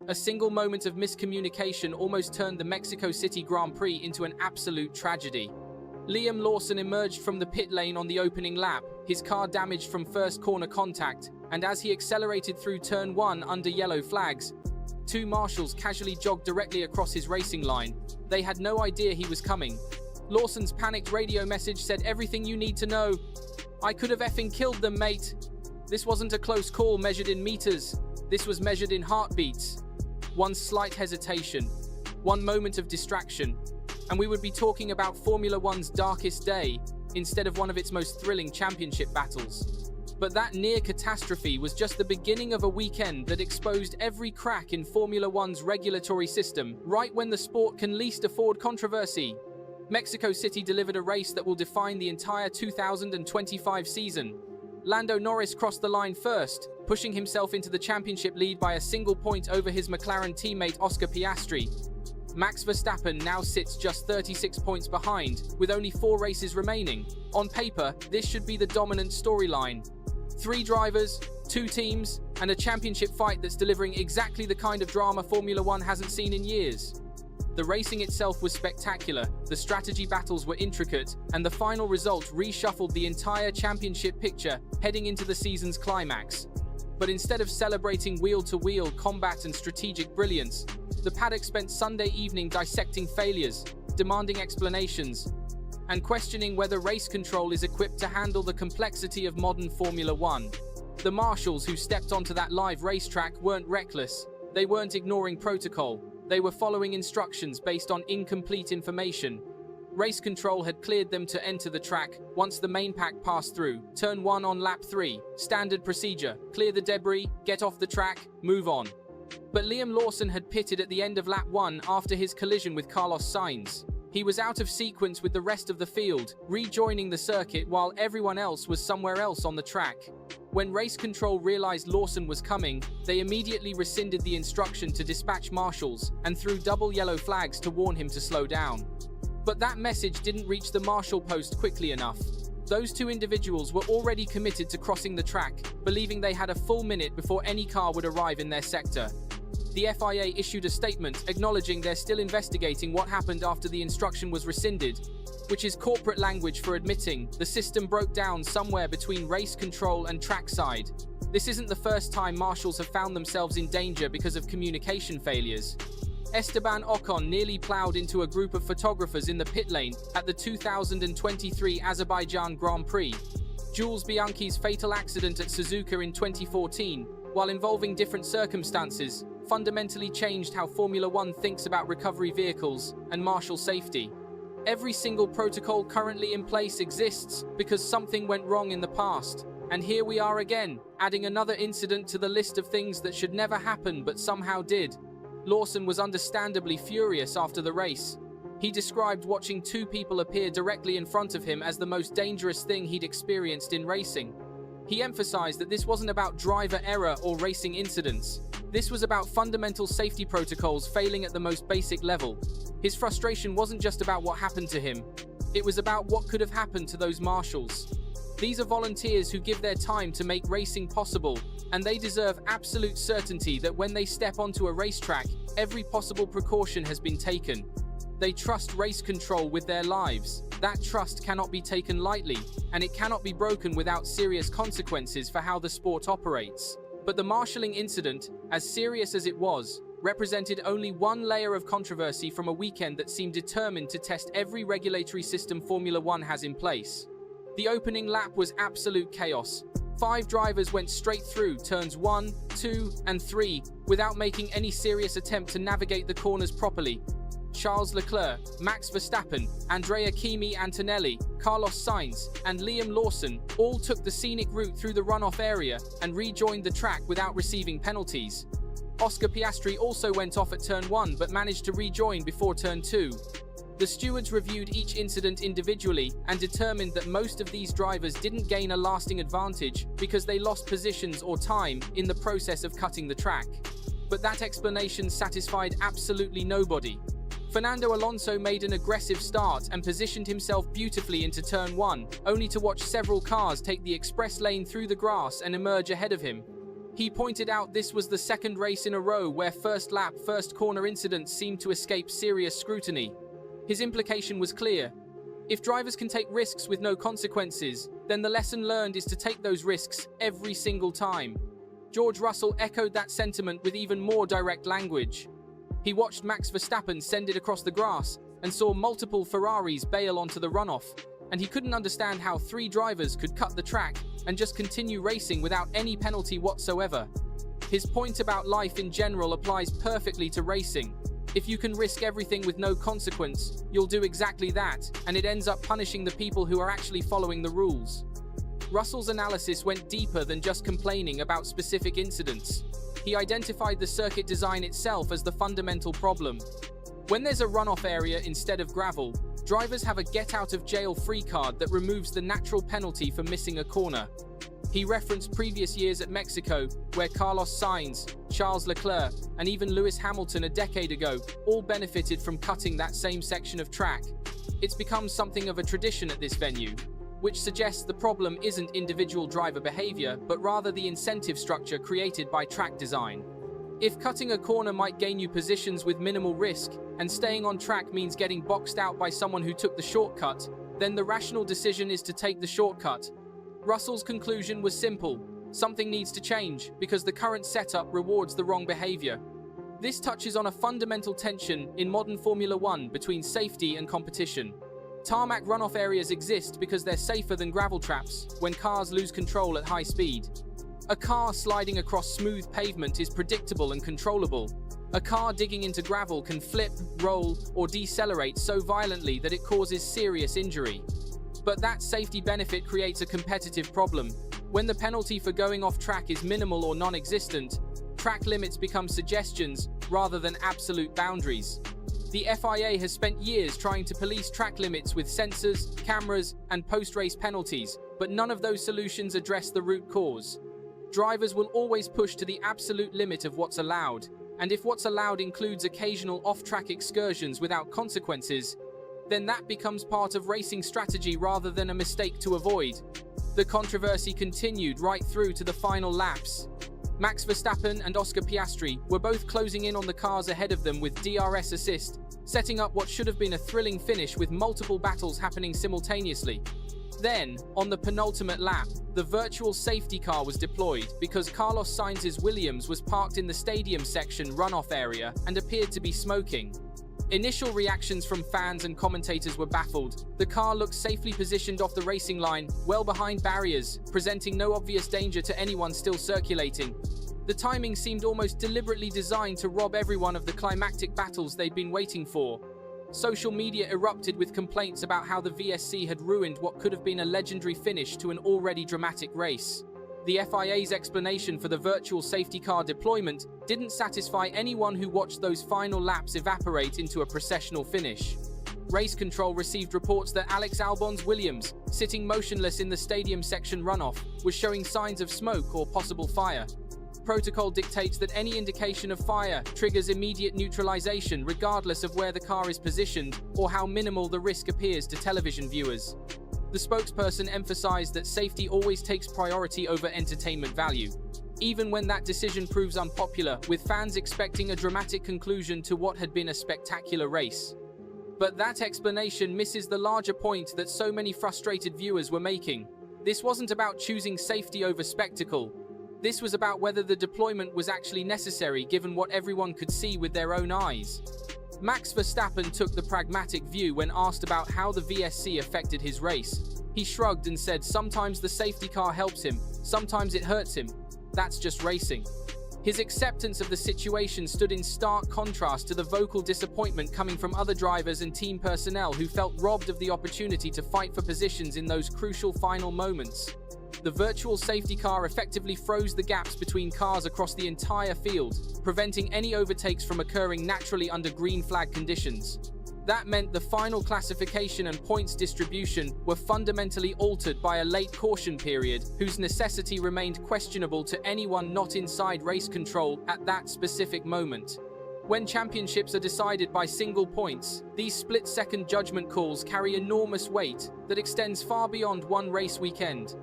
A single moment of miscommunication almost turned the Mexico City Grand Prix into an absolute tragedy. Liam Lawson emerged from the pit lane on the opening lap, his car damaged from first corner contact, and as he accelerated through turn 1 under yellow flags, two marshals casually jogged directly across his racing line. They had no idea he was coming. Lawson's panicked radio message said everything you need to know. "I could have effing killed them, mate." This wasn't a close call measured in meters. This was measured in heartbeats. One slight hesitation, one moment of distraction, and we would be talking about Formula One's darkest day instead of one of its most thrilling championship battles. But that near catastrophe was just the beginning of a weekend that exposed every crack in Formula One's regulatory system, right when the sport can least afford controversy. Mexico City delivered a race that will define the entire 2025 season. Lando Norris crossed the line first, pushing himself into the championship lead by a single point over his McLaren teammate Oscar Piastri. Max Verstappen now sits just 36 points behind, with only 4 races remaining. On paper, this should be the dominant storyline. 3 drivers, 2 teams, and a championship fight that's delivering exactly the kind of drama Formula One hasn't seen in years. The racing itself was spectacular, the strategy battles were intricate, and the final result reshuffled the entire championship picture, heading into the season's climax. But instead of celebrating wheel-to-wheel combat and strategic brilliance, the paddock spent Sunday evening dissecting failures, demanding explanations, and questioning whether race control is equipped to handle the complexity of modern Formula One. The marshals who stepped onto that live racetrack weren't reckless, they weren't ignoring protocol. They were following instructions based on incomplete information. Race control had cleared them to enter the track once the main pack passed through. Turn 1 on lap 3. Standard procedure. Clear the debris, get off the track, move on. But Liam Lawson had pitted at the end of lap 1 after his collision with Carlos Sainz. He was out of sequence with the rest of the field, rejoining the circuit while everyone else was somewhere else on the track. When race control realized Lawson was coming, they immediately rescinded the instruction to dispatch marshals and threw double yellow flags to warn him to slow down. But that message didn't reach the marshal post quickly enough. Those 2 individuals were already committed to crossing the track, believing they had a full minute before any car would arrive in their sector. The FIA issued a statement acknowledging they're still investigating what happened after the instruction was rescinded, which is corporate language for admitting the system broke down somewhere between race control and trackside. This isn't the first time marshals have found themselves in danger because of communication failures. Esteban Ocon nearly plowed into a group of photographers in the pit lane at the 2023 Azerbaijan Grand Prix. Jules Bianchi's fatal accident at Suzuka in 2014, while involving different circumstances, fundamentally changed how Formula One thinks about recovery vehicles and marshal safety. Every single protocol currently in place exists because something went wrong in the past. And here we are again, adding another incident to the list of things that should never happen but somehow did. Lawson was understandably furious after the race. He described watching 2 people appear directly in front of him as the most dangerous thing he'd experienced in racing. He emphasized that this wasn't about driver error or racing incidents. This was about fundamental safety protocols failing at the most basic level. His frustration wasn't just about what happened to him. It was about what could have happened to those marshals. These are volunteers who give their time to make racing possible, and they deserve absolute certainty that when they step onto a racetrack, every possible precaution has been taken. They trust race control with their lives. That trust cannot be taken lightly, and it cannot be broken without serious consequences for how the sport operates. But the marshalling incident, as serious as it was, represented only one layer of controversy from a weekend that seemed determined to test every regulatory system Formula One has in place. The opening lap was absolute chaos. 5 drivers went straight through turns 1, 2, and 3 without making any serious attempt to navigate the corners properly. Charles Leclerc, Max Verstappen, Andrea Kimi Antonelli, Carlos Sainz, and Liam Lawson all took the scenic route through the runoff area and rejoined the track without receiving penalties. Oscar Piastri also went off at turn 1 but managed to rejoin before turn 2. The stewards reviewed each incident individually and determined that most of these drivers didn't gain a lasting advantage because they lost positions or time in the process of cutting the track. But that explanation satisfied absolutely nobody. Fernando Alonso made an aggressive start and positioned himself beautifully into turn 1, only to watch several cars take the express lane through the grass and emerge ahead of him. He pointed out this was the second race in a row where first lap, first corner incidents seemed to escape serious scrutiny. His implication was clear. If drivers can take risks with no consequences, then the lesson learned is to take those risks every single time. George Russell echoed that sentiment with even more direct language. He watched Max Verstappen send it across the grass and saw multiple Ferraris bail onto the runoff, and he couldn't understand how 3 drivers could cut the track and just continue racing without any penalty whatsoever. His point about life in general applies perfectly to racing. If you can risk everything with no consequence, you'll do exactly that, and it ends up punishing the people who are actually following the rules. Russell's analysis went deeper than just complaining about specific incidents. He identified the circuit design itself as the fundamental problem. When there's a runoff area instead of gravel, drivers have a get-out-of-jail-free card that removes the natural penalty for missing a corner. He referenced previous years at Mexico, where Carlos Sainz, Charles Leclerc, and even Lewis Hamilton a decade ago all benefited from cutting that same section of track. It's become something of a tradition at this venue, which suggests the problem isn't individual driver behavior, but rather the incentive structure created by track design. If cutting a corner might gain you positions with minimal risk, and staying on track means getting boxed out by someone who took the shortcut, then the rational decision is to take the shortcut. Russell's conclusion was simple. Something needs to change, because the current setup rewards the wrong behavior. This touches on a fundamental tension in modern Formula One between safety and competition. Tarmac runoff areas exist because they're safer than gravel traps when cars lose control at high speed. A car sliding across smooth pavement is predictable and controllable. A car digging into gravel can flip, roll, or decelerate so violently that it causes serious injury. But that safety benefit creates a competitive problem. When the penalty for going off track is minimal or non-existent, track limits become suggestions rather than absolute boundaries. The FIA has spent years trying to police track limits with sensors, cameras, and post-race penalties, but none of those solutions address the root cause. Drivers will always push to the absolute limit of what's allowed, and if what's allowed includes occasional off-track excursions without consequences, then that becomes part of racing strategy rather than a mistake to avoid. The controversy continued right through to the final laps. Max Verstappen and Oscar Piastri were both closing in on the cars ahead of them with DRS assist, setting up what should have been a thrilling finish with multiple battles happening simultaneously. Then, on the penultimate lap, the virtual safety car was deployed because Carlos Sainz's Williams was parked in the stadium section runoff area and appeared to be smoking. Initial reactions from fans and commentators were baffled. The car looked safely positioned off the racing line, well behind barriers, presenting no obvious danger to anyone still circulating. The timing seemed almost deliberately designed to rob everyone of the climactic battles they'd been waiting for. Social media erupted with complaints about how the VSC had ruined what could have been a legendary finish to an already dramatic race. The FIA's explanation for the virtual safety car deployment didn't satisfy anyone who watched those final laps evaporate into a processional finish. Race Control received reports that Alex Albon's Williams, sitting motionless in the stadium section runoff, was showing signs of smoke or possible fire. Protocol dictates that any indication of fire triggers immediate neutralization regardless of where the car is positioned or how minimal the risk appears to television viewers. The spokesperson emphasized that safety always takes priority over entertainment value, even when that decision proves unpopular, with fans expecting a dramatic conclusion to what had been a spectacular race. But that explanation misses the larger point that so many frustrated viewers were making. This wasn't about choosing safety over spectacle. This was about whether the deployment was actually necessary given what everyone could see with their own eyes. Max Verstappen took the pragmatic view when asked about how the VSC affected his race. He shrugged and said sometimes the safety car helps him, sometimes it hurts him. That's just racing. His acceptance of the situation stood in stark contrast to the vocal disappointment coming from other drivers and team personnel who felt robbed of the opportunity to fight for positions in those crucial final moments. The virtual safety car effectively froze the gaps between cars across the entire field, preventing any overtakes from occurring naturally under green flag conditions. That meant the final classification and points distribution were fundamentally altered by a late caution period, whose necessity remained questionable to anyone not inside race control at that specific moment. When championships are decided by single points, these split-second judgment calls carry enormous weight that extends far beyond one race weekend.